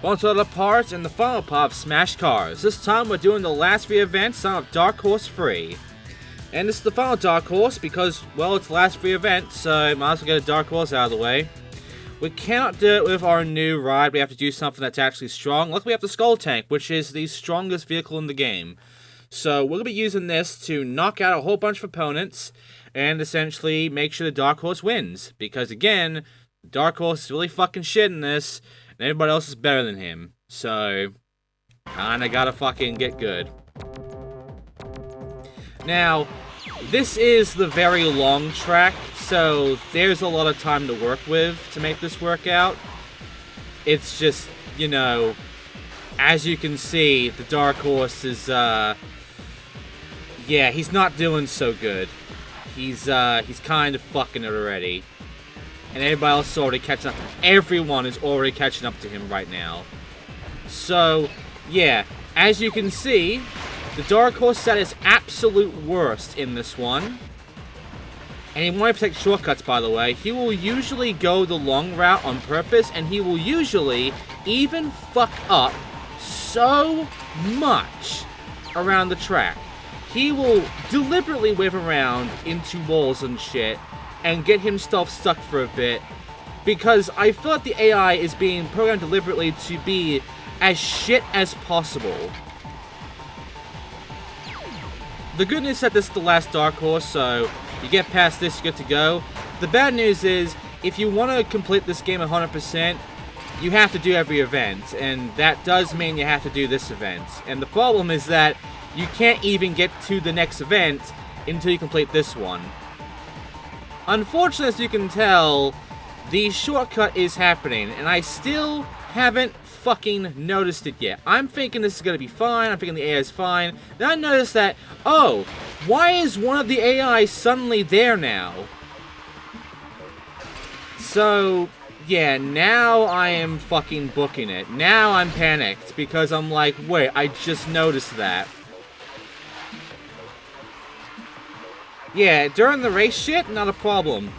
Once other parts and the final part of Smash Cars. This time we're doing the last 3 events on Dark Horse 3. And this is the final Dark Horse because, well, it's the last 3 events, so might as well get a Dark Horse out of the way. We cannot do it with our new ride, we have to do something that's actually strong. Luckily we have the Skull Tank, which is the strongest vehicle in the game. So we're going to be using this to knock out a whole bunch of opponents and essentially make sure the Dark Horse wins. Because again, Dark Horse is really fucking shit in this, and everybody else is better than him. So, kinda gotta fucking get good. Now, this is the very long track, so there's a lot of time to work with to make this work out. It's just, you know, as you can see, the Dark Horse is, yeah, he's not doing so good. He's kind of fucking it already. And everybody else is already catching up. Everyone is already catching up to him right now. So, yeah, as you can see, the Dark Horse is at his absolute worst in this one. And he won't take shortcuts, by the way. He will usually go the long route on purpose, and he will usually even fuck up so much around the track. He will deliberately whip around into walls and shit and get himself stuck for a bit, because I feel like the AI is being programmed deliberately to be as shit as possible. The good news is that this is the last Dark Horse, so you get past this, you're good to go. The bad news is, if you want to complete this game 100%, you have to do every event, and that does mean you have to do this event. And the problem is that you can't even get to the next event until you complete this one. Unfortunately, as you can tell, the shortcut is happening, and I still haven't fucking noticed it yet. I'm thinking this is gonna be fine, I'm thinking the AI is fine. Then I noticed that, oh, why is one of the AI suddenly there now? So, yeah, now I am fucking booking it. Now I'm panicked, because I'm like, wait, I just noticed that. Yeah, during the race shit, not a problem.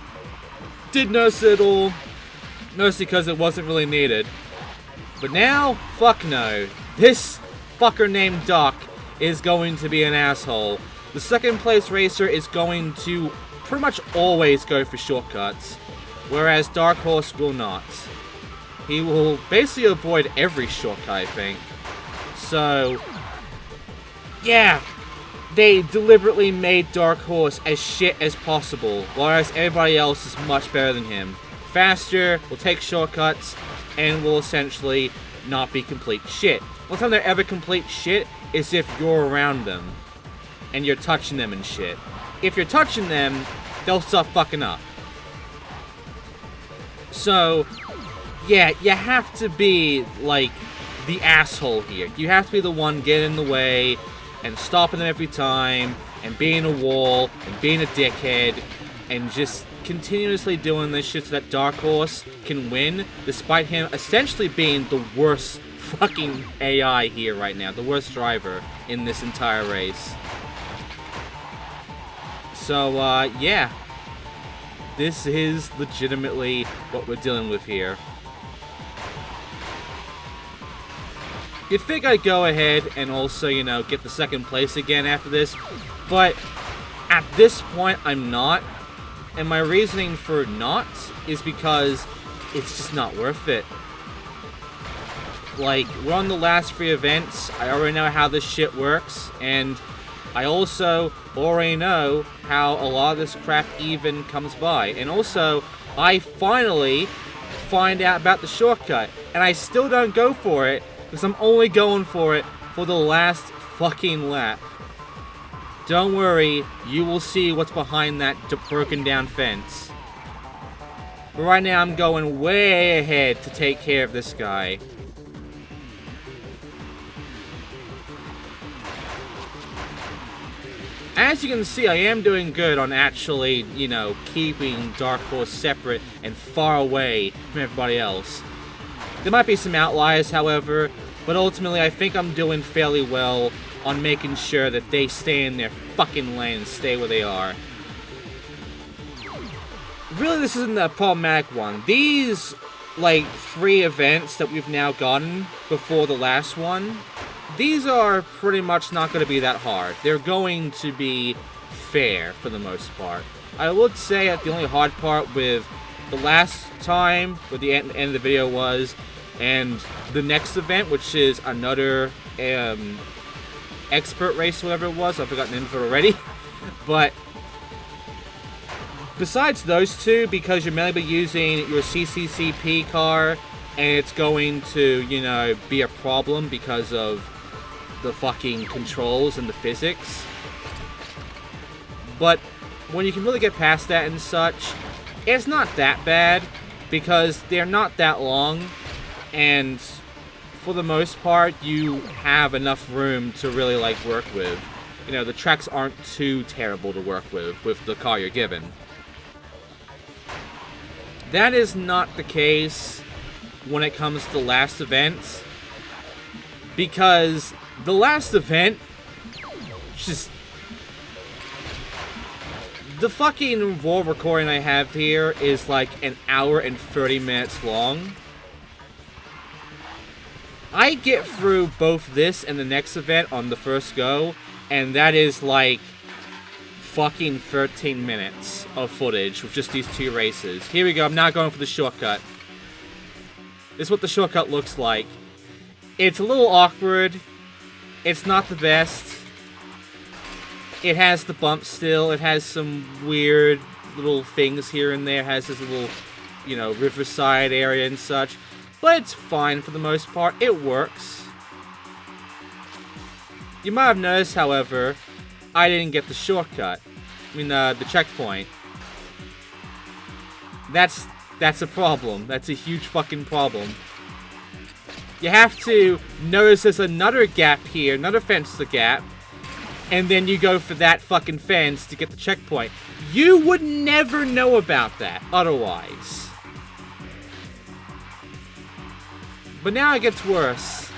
Did notice it all. Mostly because it wasn't really needed. But now, fuck no. This fucker named Doc is going to be an asshole. The second place racer is going to pretty much always go for shortcuts, whereas Dark Horse will not. He will basically avoid every shortcut, I think. So, yeah. They deliberately made Dark Horse as shit as possible, whereas everybody else is much better than him. Faster, will take shortcuts, and will essentially not be complete shit. One time they're ever complete shit is if you're around them, and you're touching them and shit. If you're touching them, they'll start fucking up. So, yeah, you have to be, like, the asshole here. You have to be the one getting in the way, and stopping them every time, and being a wall, and being a dickhead, and just continuously doing this shit so that Dark Horse can win, despite him essentially being the worst fucking AI here right now, the worst driver in this entire race. So, yeah. This is legitimately what we're dealing with here. You'd think I'd go ahead and also, you know, get the second place again after this, but at this point, I'm not. And my reasoning for not is because it's just not worth it. Like, we're on the last 3 events, I already know how this shit works, and I also already know how a lot of this crap even comes by. And also, I finally find out about the shortcut, and I still don't go for it, because I'm only going for it for the last fucking lap. Don't worry, you will see what's behind that broken down fence. But right now I'm going way ahead to take care of this guy. As you can see, I am doing good on actually, you know, keeping Dark Horse separate and far away from everybody else. There might be some outliers, however, but ultimately I think I'm doing fairly well on making sure that they stay in their fucking lane and stay where they are. Really, this isn't a problematic one. These like, 3 events that we've now gotten before the last one, these are pretty much not going to be that hard. They're going to be fair for the most part. I would say that the only hard part with the last time, where the end of the video was, and the next event, which is another expert race, whatever it was, I've forgotten the name of it already, but besides those two, because you're mainly using your CCCP car, and it's going to, you know, be a problem because of the fucking controls and the physics. But when you can really get past that and such, it's not that bad, because they're not that long, and for the most part, you have enough room to really, like, work with. You know, the tracks aren't too terrible to work with the car you're given. That is not the case when it comes to the last event, because the last event just... The fucking raw recording I have here is like an hour and 30 minutes long. I get through both this and the next event on the first go, and that is like fucking 13 minutes of footage with just these 2 races. Here we go, I'm now going for the shortcut. This is what the shortcut looks like. It's a little awkward. It's not the best. It has the bumps still. It has some weird little things here and there. It has this little, you know, riverside area and such. But it's fine for the most part. It works. You might have noticed, however, I didn't get the shortcut. I mean, the checkpoint. That's a problem. That's a huge fucking problem. You have to notice there's another gap here, another fence to the gap, and then you go for that fucking fence to get the checkpoint. You would never know about that otherwise. But now it gets worse.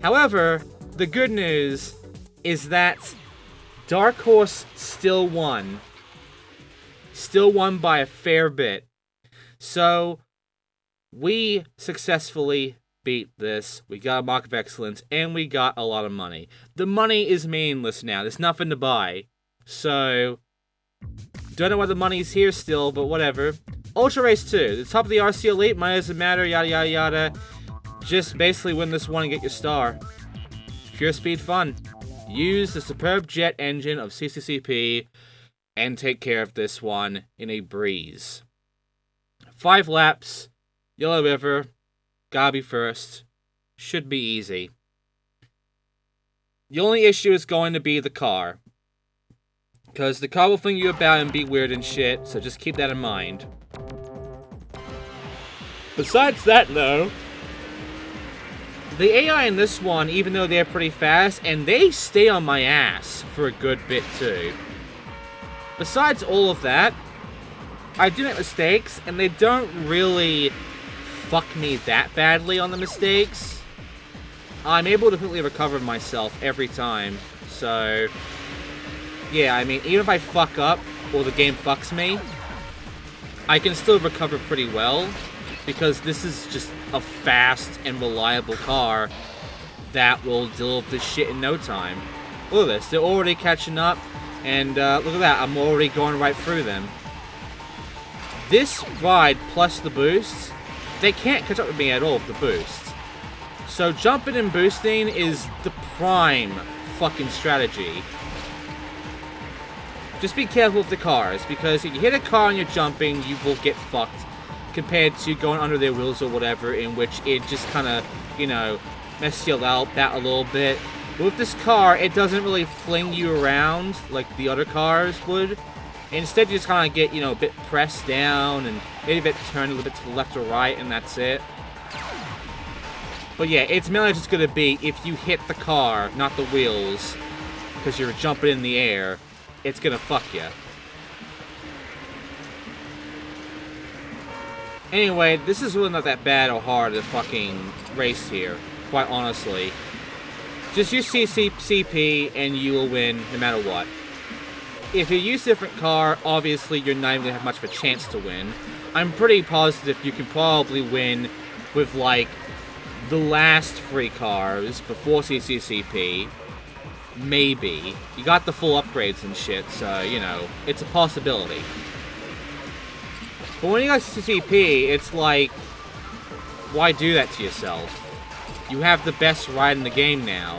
However, the good news is that Dark Horse still won. Still won by a fair bit. So, we successfully beat this. We got a Mark of Excellence, and we got a lot of money. The money is meaningless now. There's nothing to buy. So, don't know why the money's here still, but whatever. Ultra Race 2. The top of the RC Elite, money doesn't matter, yada yada yada. Just basically win this one and get your star. Pure speed fun. Use the superb jet engine of CCCP and take care of this one in a breeze. 5 laps, Yellow River, gotta be first. Should be easy. The only issue is going to be the car. Because the car will fling you about and be weird and shit, so just keep that in mind. Besides that, though, the AI in this one, even though they're pretty fast, and they stay on my ass for a good bit, too. Besides all of that, I do make mistakes, and they don't really fuck me that badly on the mistakes. I'm able to completely recover myself every time, so... Yeah, I mean, even if I fuck up, or the game fucks me, I can still recover pretty well, because this is just a fast and reliable car that will deal with this shit in no time. Look at this, they're already catching up, and look at that, I'm already going right through them. This ride plus the boost, they can't catch up with me at all with the boost. So jumping and boosting is the prime fucking strategy. Just be careful with the cars, because if you hit a car and you're jumping, you will get fucked. Compared to going under their wheels or whatever, in which it just kind of, you know, messes you out a little bit. But with this car, it doesn't really fling you around like the other cars would. Instead, you just kind of get, you know, a bit pressed down and maybe a bit turned a little bit to the left or right, and that's it. But yeah, it's mainly just going to be if you hit the car, not the wheels, because you're jumping in the air, it's going to fuck you. Anyway, this is really not that bad or hard to fucking race here, quite honestly. Just use CCCP and you will win no matter what. If you use a different car, obviously you're not even going to have much of a chance to win. I'm pretty positive you can probably win with, like, the last 3 cars before CCCP. Maybe. You got the full upgrades and shit, so, you know, it's a possibility. But when you got CCCP, it's like, why do that to yourself? You have the best ride in the game now.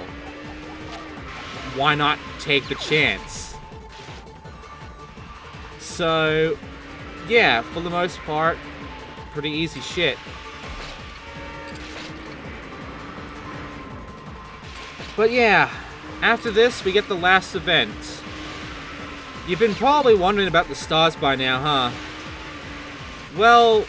Why not take the chance? So, yeah, for the most part, pretty easy shit. But yeah, after this, we get the last event. You've been probably wondering about the stars by now, huh? Well,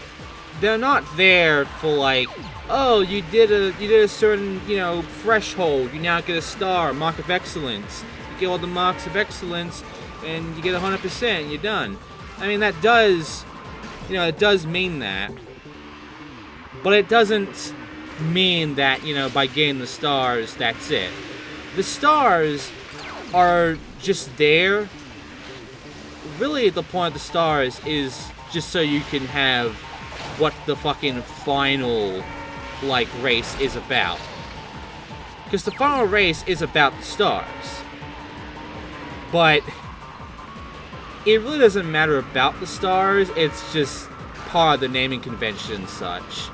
they're not there for like, oh, you did a certain, you know, threshold. You now get a star, mark of excellence. You get all the marks of excellence, and you get 100%. And you're done. I mean, that does, you know, it does mean that, but it doesn't mean that, you know, by getting the stars, that's it. The stars are just there. Really, the point of the stars is just so you can have what the fucking final, like, race is about. Because the final race is about the stars. But it really doesn't matter about the stars, it's just part of the naming convention and such.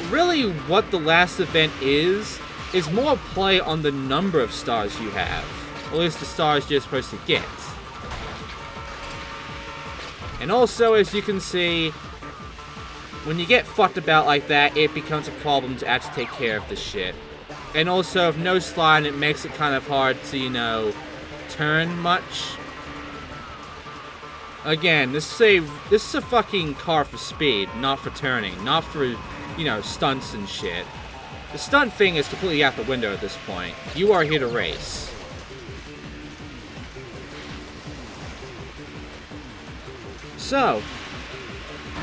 Really, what the last event is more play on the number of stars you have. Or at least the stars you're supposed to get. And also, as you can see, when you get fucked about like that, it becomes a problem to actually take care of this shit. And also, if no slide, it makes it kind of hard to, you know, turn much. Again, this is a fucking car for speed, not for turning, not for, you know, stunts and shit. The stunt thing is completely out the window at this point. You are here to race. So,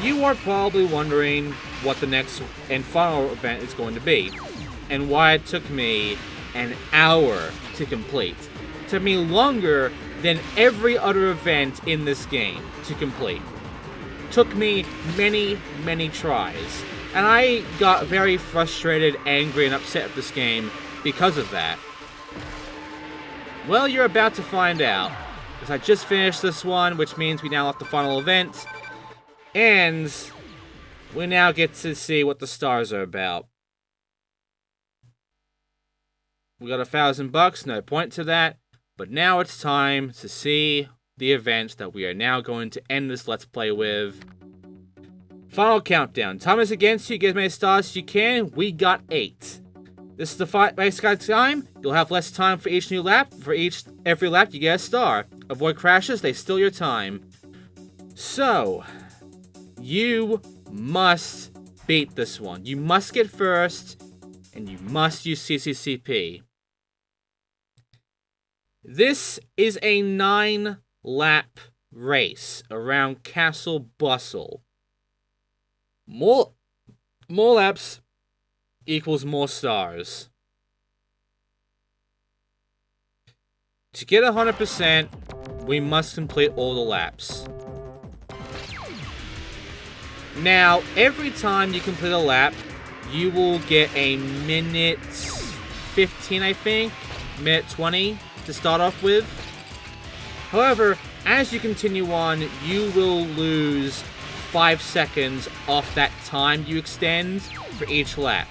you are probably wondering what the next and final event is going to be, and why it took me an hour to complete. It took me longer than every other event in this game to complete. It took me many, many tries, and I got very frustrated, angry, and upset with this game because of that. Well, you're about to find out, because I just finished this one, which means we now have the final event. And we now get to see what the stars are about. We got $1,000, no point to that. But now it's time to see the event that we are now going to end this Let's Play with. Final countdown. Time is against you. Get as many stars as you can. We got 8. This is the race guide time. You'll have less time for each new lap. For every lap, you get a star. Avoid crashes. They steal your time. So, you must beat this one. You must get first, and you must use CCCP. This is a 9-lap race around Castle Bustle. More laps equals more stars. To get 100%, we must complete all the laps. Now, every time you complete a lap, you will get a minute 15, I think, minute 20 to start off with. However, as you continue on, you will lose 5 seconds off that time you extend for each lap.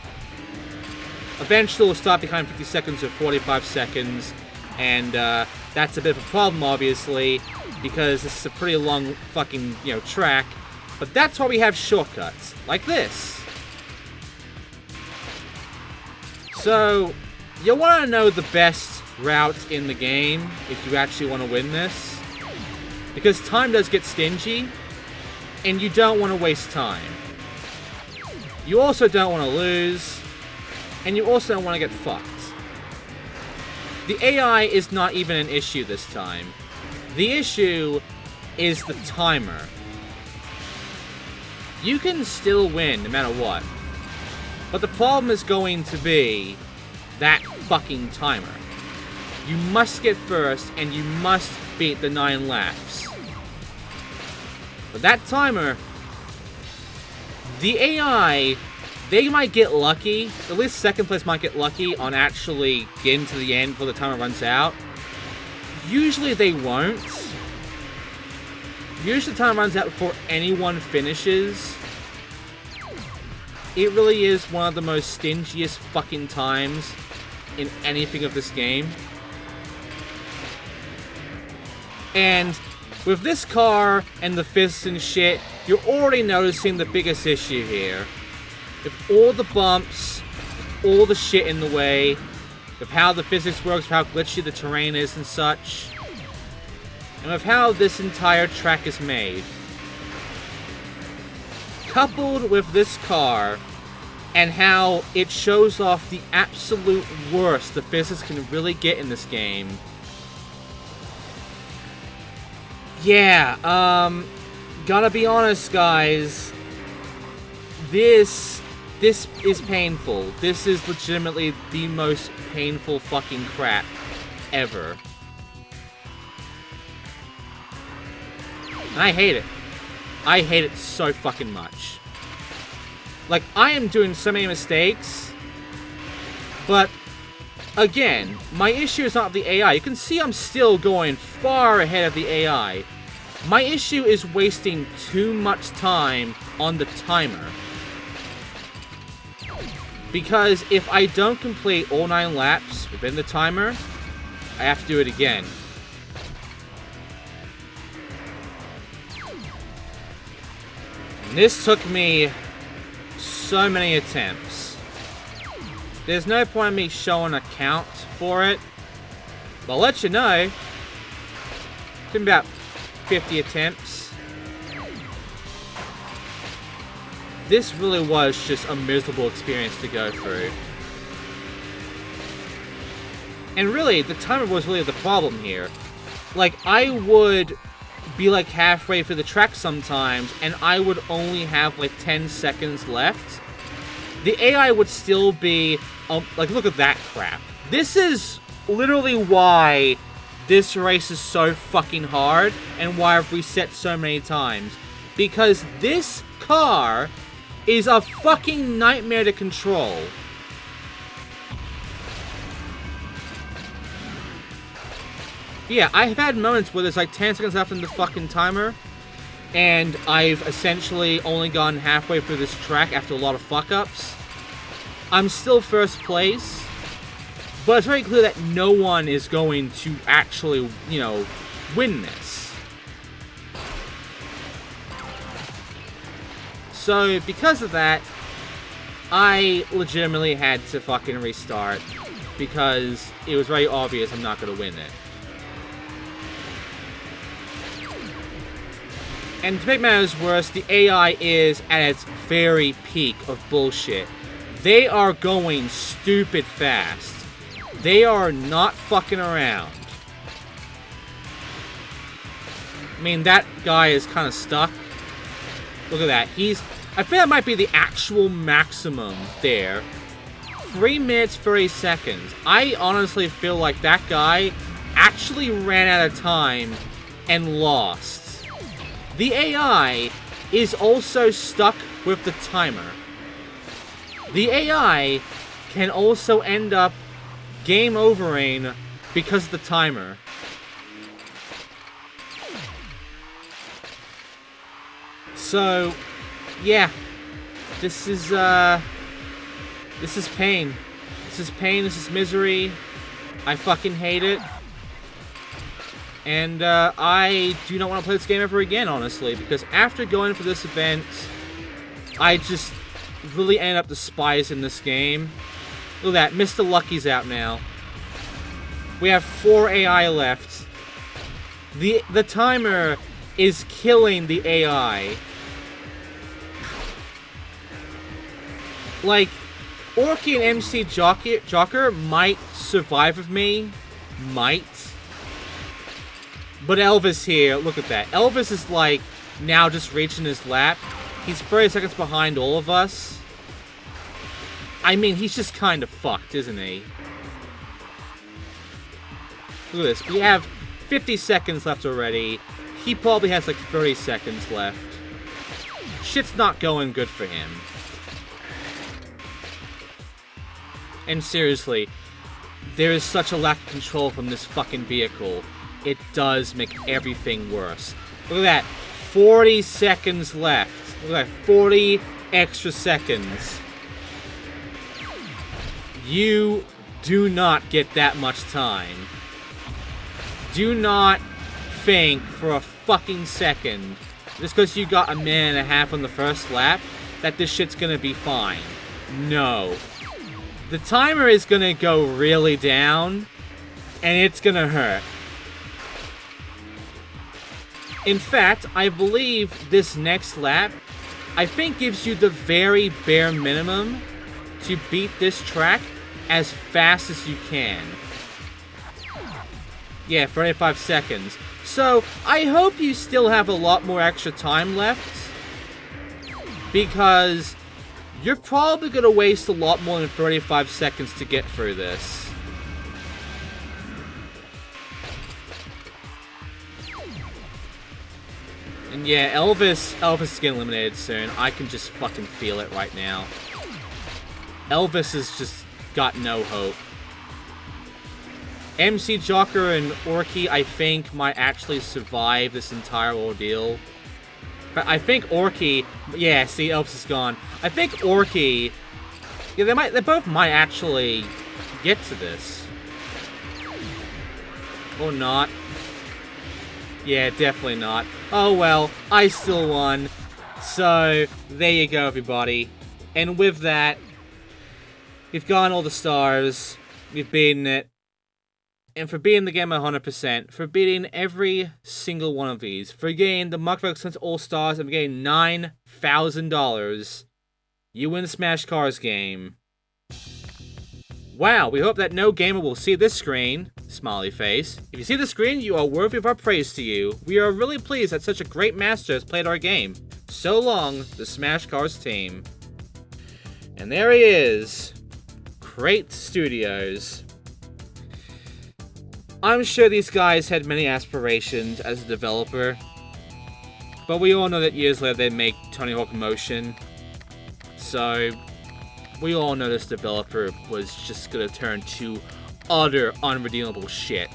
Eventually, we'll start behind 50 seconds or 45 seconds, and that's a bit of a problem, obviously, because this is a pretty long fucking, you know, track. But that's why we have shortcuts, like this. So, you'll want to know the best routes in the game if you actually want to win this. Because time does get stingy, and you don't want to waste time. You also don't want to lose, and you also don't want to get fucked. The AI is not even an issue this time. The issue is the timer. You can still win no matter what. But the problem is going to be that fucking timer. You must get first, and you must beat the 9 laps. But that timer, the AI, they might get lucky. At least second place might get lucky on actually getting to the end before the timer runs out. Usually they won't. Usually the timer runs out before anyone finishes. It really is one of the most stingiest fucking times in anything of this game. And with this car and the fists and shit, you're already noticing the biggest issue here. With all the bumps, all the shit in the way, with how the physics works, how glitchy the terrain is and such, and with how this entire track is made. Coupled with this car, and how it shows off the absolute worst the physics can really get in this game. Yeah, gotta be honest, guys. This is painful. This is legitimately the most painful fucking crap ever. And I hate it. I hate it so fucking much. Like, I am doing so many mistakes, but again, my issue is not the AI. You can see I'm still going far ahead of the AI. My issue is wasting too much time on the timer. Because if I don't complete all 9 laps within the timer, I have to do it again. And this took me so many attempts. There's no point in me showing a count for it, but I'll let you know. It's been about 50 attempts. This really was just a miserable experience to go through. And really, the timer was really the problem here. Like, I would be like halfway through the track sometimes, and I would only have like 10 seconds left. The AI would still be, like, look at that crap. This is literally why this race is so fucking hard, and why I've reset so many times. Because this car is a fucking nightmare to control. Yeah, I've had moments where there's like 10 seconds left in the fucking timer, and I've essentially only gone halfway through this track after a lot of fuck-ups. I'm still first place, but it's very clear that no one is going to actually, you know, win this. So, because of that, I legitimately had to fucking restart, because it was very obvious I'm not going to win it. And to make matters worse, the AI is at its very peak of bullshit. They are going stupid fast. They are not fucking around. I mean, that guy is kind of stuck. Look at that. I think that might be the actual maximum there. 3 minutes, 30 seconds. I honestly feel like that guy actually ran out of time and lost. The AI is also stuck with the timer. The AI can also end up game overing because of the timer. So, yeah, this is pain. This is pain, this is misery. I fucking hate it. And I do not want to play this game ever again, honestly, because after going for this event, I just really ended up despising this game. Look at that, Mr. Lucky's out now. We have 4 AI left. The timer is killing the AI. Like, Orky and MC Jocker might survive with me. Might. But Elvis here, look at that. Elvis is like, now just reaching his lap. He's 30 seconds behind all of us. I mean, he's just kind of fucked, isn't he? Look at this. We have 50 seconds left already. he probably has like 30 seconds left. Shit's not going good for him. And seriously, there is such a lack of control from this fucking vehicle. It does make everything worse. Look at that. 40 seconds left. Look at that. 40 extra seconds. You do not get that much time. Do not think for a fucking second, just because you got a minute and a half on the first lap, that this shit's gonna be fine. No. The timer is gonna go really down, and it's gonna hurt. In fact, I believe this next lap, I think gives you the very bare minimum to beat this track as fast as you can. Yeah, 35 seconds. So, I hope you still have a lot more extra time left, because you're probably going to waste a lot more than 35 seconds to get through this. And yeah, Elvis is getting eliminated soon. I can just fucking feel it right now. Elvis has just got no hope. MC Jocker and Orky, I think, might actually survive this entire ordeal. But I think Orky... Yeah, see, Elvis is gone. I think Orky... Yeah, they both might actually get to this. Or not. Yeah, definitely not. Oh well, I still won. So, there you go, everybody. And with that, we've gotten all the stars. We've beaten it. And for beating the game 100%, for beating every single one of these, for getting the Muck Excellence All-Stars and getting $9,000, you win the Smash Cars game. Wow, we hope that no gamer will see this screen. Smiley face. If you see the screen, you are worthy of our praise to you. We are really pleased that such a great master has played our game. So long, the Smash Cars team. And there he is. Crate Studios. I'm sure these guys had many aspirations as a developer, but we all know that years later they make Tony Hawk Motion, so we all know this developer was just gonna turn to utter unredeemable shit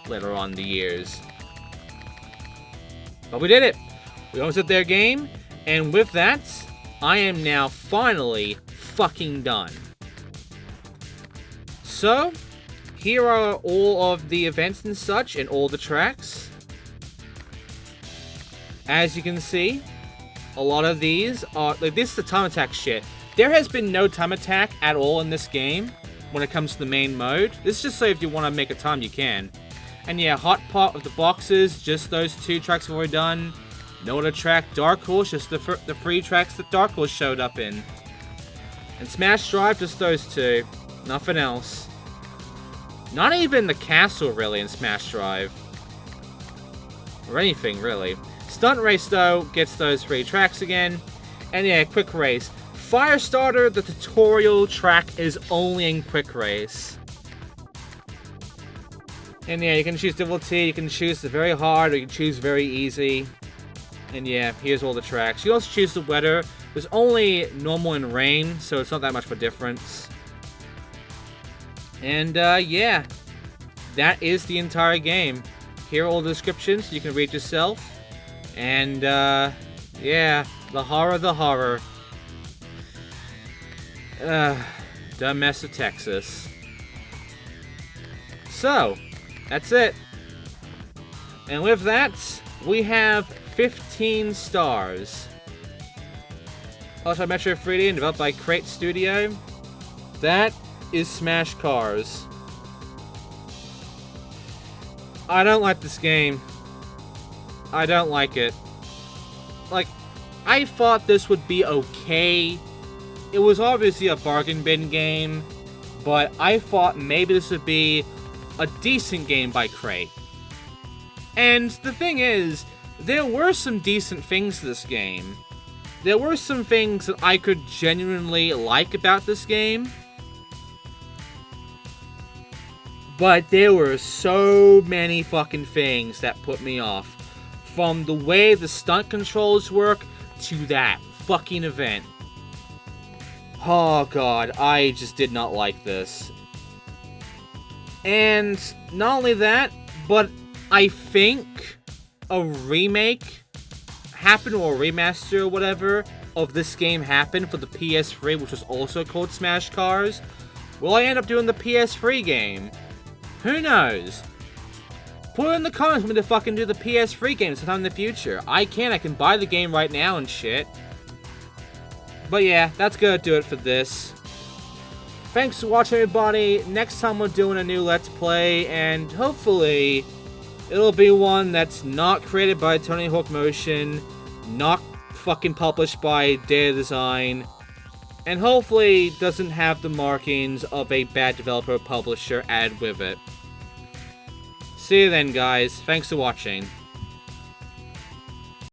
later on in the years. But we did it! We almost did their game, and with that, I am now finally fucking done. So, here are all of the events and such, and all the tracks. As you can see, a lot of these are... Like, this is the time attack shit. There has been no time attack at all in this game when it comes to the main mode. This is just so if you want to make a time, you can. And yeah, Hot Pot of the boxes, just those two tracks we've already done. No other track, Dark Horse, just the free tracks that Dark Horse showed up in. And Smash Drive, just those two. Nothing else. Not even the castle, really, in Smash Drive. Or anything, really. Stunt Race, though, gets those free tracks again. And yeah, Quick Race. Firestarter, the tutorial track, is only in Quick Race. And yeah, you can choose difficulty, you can choose the very hard, or you can choose very easy. And yeah, here's all the tracks. You can also choose the weather. There's only normal and rain, so it's not that much of a difference. And, yeah, that is the entire game. Here are all the descriptions, you can read yourself. And, yeah, the horror. The mess of Texas. So, that's it. And with that, we have 15 stars. Also, Metro 3D and developed by Crate Studio. That is Smash Cars. I don't like this game. I don't like it. Like, I thought this would be okay. It was obviously a bargain bin game, but I thought maybe this would be a decent game by Crate. And the thing is, there were some decent things to this game. There were some things that I could genuinely like about this game. But there were so many fucking things that put me off. From the way the stunt controls work to that fucking event. Oh god, I just did not like this. And not only that, but I think a remake happened, or a remaster or whatever, of this game happened for the PS3, which was also called Smash Cars. Will I end up doing the PS3 game? Who knows? Put it in the comments when to fucking do the PS3 game sometime in the future. I can buy the game right now and shit. But yeah, that's gonna do it for this. Thanks for watching, everybody. Next time we're doing a new Let's Play, and hopefully it'll be one that's not created by Tony Hawk Motion, not fucking published by Data Design, and hopefully doesn't have the markings of a bad developer or publisher added with it. See you then, guys. Thanks for watching.